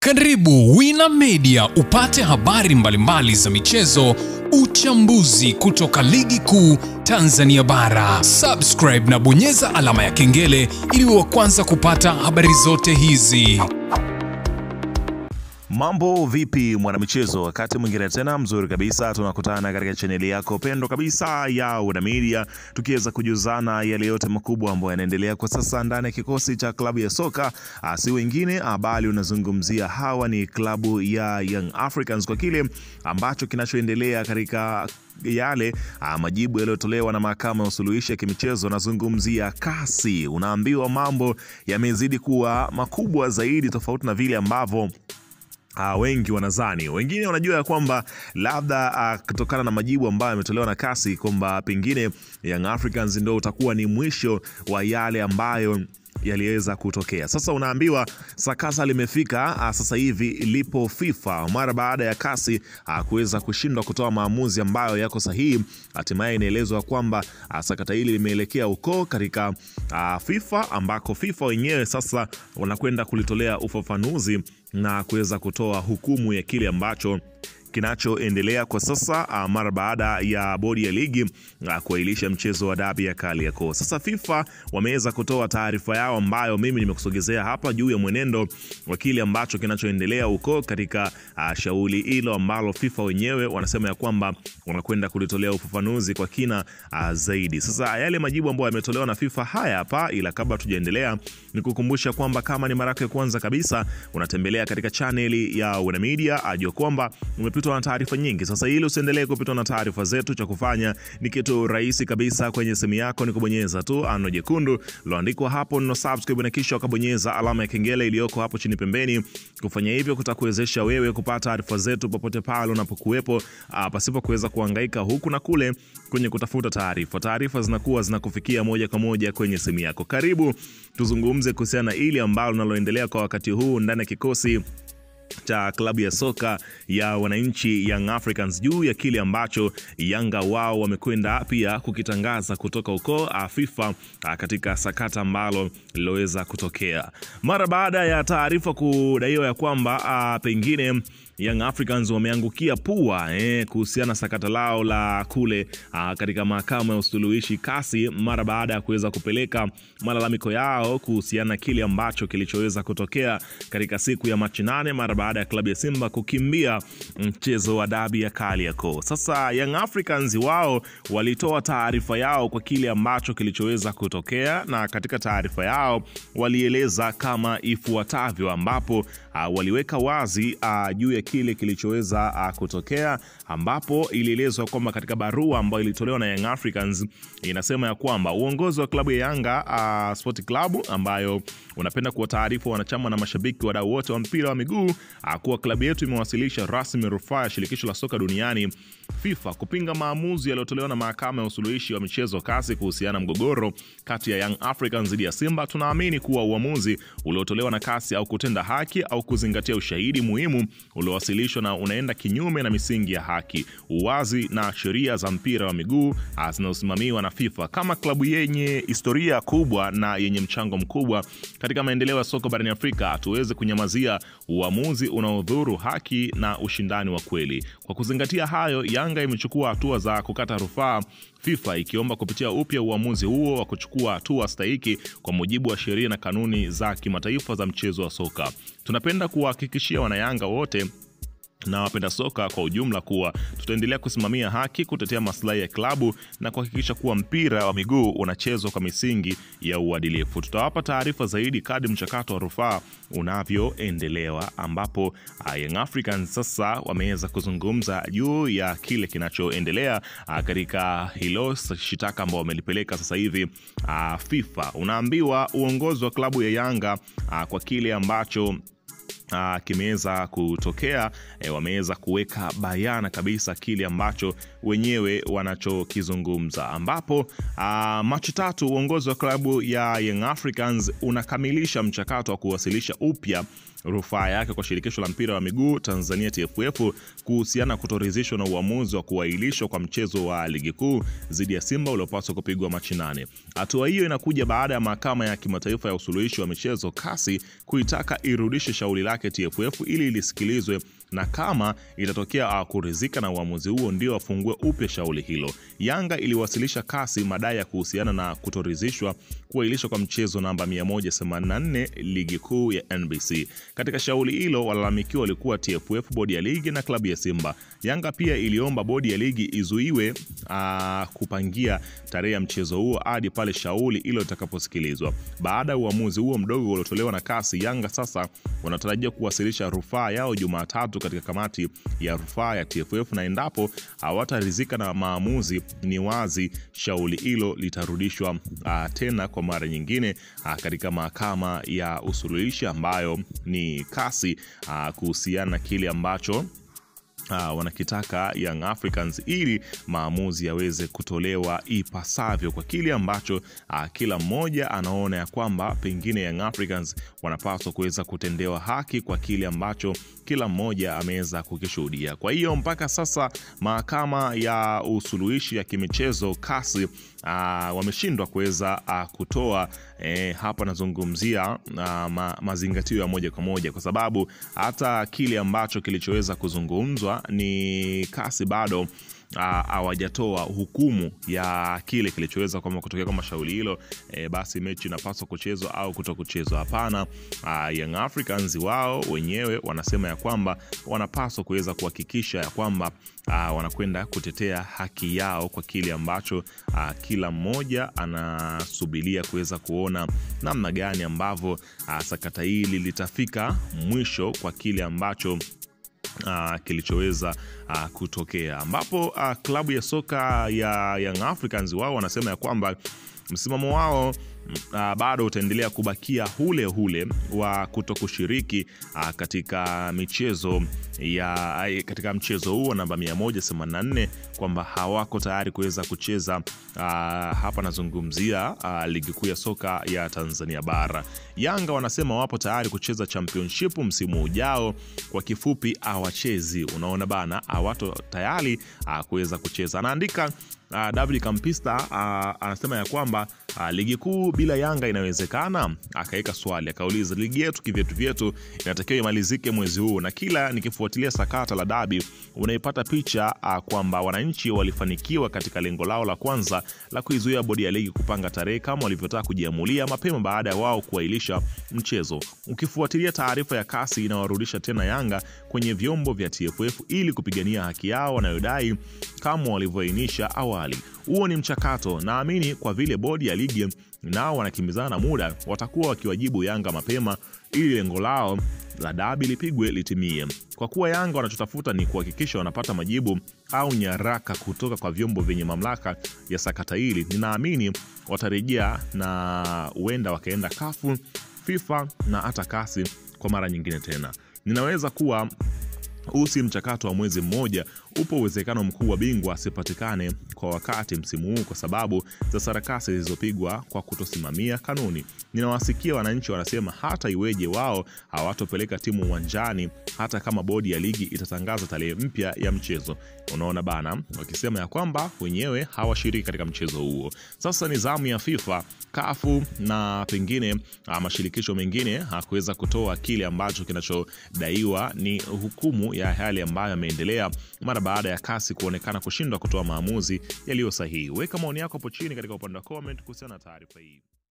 Karibu Wina Media upate habari mbalimbali za michezo, uchambuzi kutoka ligi kuu Tanzania bara. Subscribe na bonyeza alama ya kengele ili uwe wa kwanza kupata habari zote hizi. Mambo vipi mwanamichezo, wakati mwingine tena mzuri kabisa tunakutana katika chaneli yako pendo kabisa ya Wina Media, tukiweza kujuzana yale yote makubwa ambayo yanaendelea kwa sasa ndani ya kikosi cha klabu ya soka si wengine bali unazungumzia hawa ni klabu ya Young Africans, kwa kile ambacho kinachoendelea katika yale majibu yaliyotolewa na mahakama ya usuluhishi ya kimichezo. Nazungumzia kasi, unaambiwa mambo yamezidi kuwa makubwa zaidi tofauti na vile ambavyo wengi wanazani. Wengine wanajua ya kwamba labda kutokana na majibu ambayo yametolewa na kasi kwamba pengine Young Africans ndio utakuwa ni mwisho wa yale ambayo yaliweza kutokea. Sasa unaambiwa sakata limefika sasa hivi lipo FIFA mara baada ya kasi kuweza kushindwa kutoa maamuzi ambayo yako sahihi. Hatimaye inaelezwa kwamba sakata hili limeelekea huko katika FIFA, ambako FIFA wenyewe sasa wanakwenda kulitolea ufafanuzi na kuweza kutoa hukumu ya kile ambacho kinachoendelea kwa sasa mara baada ya bodi ya ligi kuahirisha mchezo wa dabi ya Kariakoo. Sasa FIFA wameweza kutoa taarifa yao ambayo mimi nimekusogezea hapa juu ya mwenendo wa kile ambacho kinachoendelea huko katika shauri hilo ambalo FIFA wenyewe wanasema ya kwamba wanakwenda kulitolea ufafanuzi kwa kina zaidi. Sasa yale majibu ambayo yametolewa na FIFA haya hapa, ila kabla tujaendelea nikukumbusha kwamba kama ni mara yako ya kwanza kabisa unatembelea katika channel ya Wina Media, ajua kwamba umepitwa na taarifa nyingi. Sasa ili usiendelee kupitwa na taarifa zetu, cha kufanya ni kitu rahisi kabisa. Kwenye simu yako ni kubonyeza tu ano jekundu loandikwa hapo neno subscribe, na kisha ukabonyeza alama ya kengele iliyoko hapo chini pembeni. Kufanya hivyo kutakuwezesha wewe kupata taarifa zetu popote pale unapokuwepo, pasipo kuweza kuhangaika huku na kule kwenye kutafuta taarifa. Taarifa zinakuwa zinakufikia moja kwa moja kwenye simu yako. Karibu tuzungumze kuhusiana na ile ambalo linaloendelea kwa wakati huu ndani ya kikosi cha klabu ya soka ya wananchi Young Africans, juu ya kile ambacho Yanga wao wamekwenda pia kukitangaza kutoka huko FIFA katika sakata ambalo liloweza kutokea mara baada ya taarifa kudaiwa ya kwamba pengine Young Africans wameangukia pua kuhusiana sakata lao la kule katika mahakama ya usuluhishi kasi, mara baada ya kuweza kupeleka malalamiko yao kuhusiana kile ambacho kilichoweza kutokea katika siku ya Machi 8 mara baada ya klabu ya Simba kukimbia mchezo wa dabi ya Kariakoo. Sasa Young Africans wao walitoa taarifa yao kwa kile ambacho kilichoweza kutokea, na katika taarifa yao walieleza kama ifuatavyo, ambapo waliweka wazi juu ya kile kilichoweza kutokea, ambapo ilielezwa kwamba katika barua ambayo ilitolewa na Young Africans inasema ya kwamba uongozi wa klabu ya Yanga Sport Club, ambayo unapenda kuwa taarifa wanachama na mashabiki wadau wote wa mpira wa miguu kuwa klabu yetu imewasilisha rasmi rufaa ya shirikisho la soka duniani FIFA kupinga maamuzi yaliyotolewa na mahakama ya usuluhishi wa michezo kasi kuhusiana na mgogoro kati ya Young Africans dhidi ya Simba. Tunaamini kuwa uamuzi uliotolewa na kasi au kutenda haki au kuzingatia ushahidi muhimu uliowasilishwa na unaenda kinyume na misingi ya haki, uwazi na sheria za mpira wa miguu zinazosimamiwa na FIFA. Kama klabu yenye historia kubwa na yenye mchango mkubwa katika maendeleo ya soka barani Afrika, hatuwezi kunyamazia uamuzi unaodhuru haki na ushindani wa kweli. Kwa kuzingatia hayo, Yanga imechukua hatua za kukata rufaa FIFA, ikiomba kupitia upya uamuzi huo wa kuchukua hatua stahiki kwa mujibu wa sheria na kanuni za kimataifa za mchezo wa soka. Tunapenda kuwahakikishia wanayanga wote na wapenda soka kwa ujumla kuwa tutaendelea kusimamia haki, kutetea maslahi ya klabu na kuhakikisha kuwa mpira wa miguu unachezwa kwa misingi ya uadilifu. Tutawapa taarifa zaidi kadri mchakato wa rufaa unavyoendelewa, ambapo Young Africans sasa wameweza kuzungumza juu ya kile kinachoendelea katika hilo shitaka ambao wamelipeleka sasa hivi FIFA. Unaambiwa uongozi wa klabu ya Yanga kwa kile ambacho kimeweza kutokea wameweza kuweka bayana kabisa kile ambacho wenyewe wanachokizungumza, ambapo Machi 3 uongozi wa klabu ya Young Africans unakamilisha mchakato wa kuwasilisha upya rufaa yake kwa shirikisho la mpira wa miguu Tanzania TFF kuhusiana kutoridhishwa na uamuzi wa kuahirishwa kwa mchezo wa ligi kuu dhidi ya Simba uliopaswa kupigwa Machi 8. Hatua hiyo inakuja baada ya mahakama ya kimataifa ya usuluhishi wa michezo CAS kuitaka irudishe shauri lake TFF ili lisikilizwe, na kama itatokea kuridhika na uamuzi huo ndio afungue upya shauri hilo. Yanga iliwasilisha CAS madai ya kuhusiana na kutoridhishwa kuahirishwa kwa mchezo namba 184 ligi kuu ya NBC. Katika shauri hilo walalamikiwa walikuwa TFF, bodi ya ligi na klabu ya Simba. Yanga pia iliomba bodi ya ligi izuiwe kupangia tarehe ya mchezo huo hadi pale shauri hilo litakaposikilizwa. Baada ya uamuzi huo mdogo uliotolewa na CAS, Yanga sasa wanatarajia kuwasilisha rufaa yao Jumatatu katika kamati ya rufaa ya TFF, na endapo hawataridhika na maamuzi, ni wazi shauri hilo litarudishwa tena kwa mara nyingine katika mahakama ya usuluhishi ambayo ni CAS kuhusiana na kile ambacho wanakitaka Young Africans ili maamuzi yaweze kutolewa ipasavyo kwa kile ambacho kila mmoja anaona ya kwamba pengine Young Africans wanapaswa kuweza kutendewa haki kwa kile ambacho kila mmoja ameweza kukishuhudia. Kwa hiyo mpaka sasa mahakama ya usuluhishi ya kimichezo CAS wameshindwa kuweza kutoa hapa nazungumzia mazingatio ya moja kwa moja, kwa sababu hata kile ambacho kilichoweza kuzungumzwa ni CAS bado hawajatoa hukumu ya kile kilichoweza kama kutokea kama shauri hilo basi mechi inapaswa kuchezwa au kutokuchezwa. Hapana, Young Africans wao wenyewe wanasema ya kwamba wanapaswa kuweza kuhakikisha ya kwamba wanakwenda kutetea haki yao kwa kile ambacho kila mmoja anasubiria kuweza kuona namna gani ambavyo sakata hili litafika mwisho kwa kile ambacho kilichoweza kutokea, ambapo klabu ya soka ya Young Africans wao wanasema ya kwamba msimamo wao bado utaendelea kubakia hule hule wa kutokushiriki katika michezo katika mchezo huo namba 184, kwamba hawako tayari kuweza kucheza hapa nazungumzia ligi kuu ya soka ya Tanzania bara. Yanga wanasema wapo tayari kucheza championship msimu ujao, kwa kifupi hawachezi. Unaona bana, hawato tayari kuweza kucheza. Anaandika David Kampista anasema ya kwamba ligi kuu bila Yanga inawezekana. Akaweka swali, akauliza ligi yetu kivyetu inatakiwa imalizike mwezi huu, na kila nikifuatilia sakata la dabi unaipata picha kwamba wananchi walifanikiwa katika lengo lao la kwanza la kuizuia bodi ya ligi kupanga tarehe kama walivyotaka kujiamulia mapema baada ya wao kuahirisha mchezo. Ukifuatilia taarifa ya CAS inawarudisha tena Yanga kwenye vyombo vya TFF ili kupigania haki yao wanayodai kama walivyoainisha awali. Huo ni mchakato, naamini kwa vile bodi ya ligi nao wanakimbizana na muda, watakuwa wakiwajibu Yanga mapema ili lengo lao la dabi lipigwe litimie. Kwa kuwa Yanga wanachotafuta ni kuhakikisha wanapata majibu au nyaraka kutoka kwa vyombo vyenye mamlaka ya sakata hili, ninaamini watarejea na huenda wakaenda CAF, FIFA na hata CAS kwa mara nyingine tena. Ninaweza kuwa usi mchakato wa mwezi mmoja, upo uwezekano mkuu wa bingwa asipatikane kwa wakati msimu huu kwa sababu za sarakasi zilizopigwa kwa kutosimamia kanuni. Ninawasikia wananchi wanasema hata iweje wao hawatopeleka timu uwanjani hata kama bodi ya ligi itatangaza tarehe mpya ya mchezo. Unaona bana, wakisema ya kwamba wenyewe hawashiriki katika mchezo huo. Sasa ni zamu ya FIFA, CAF na pengine mashirikisho mengine hakuweza kutoa kile ambacho kinachodaiwa ni hukumu ya hali ambayo yameendelea mara baada ya CAS kuonekana kushindwa kutoa maamuzi yaliyo sahihi. Weka maoni yako hapo chini katika upande wa comment kuhusiana na taarifa hii.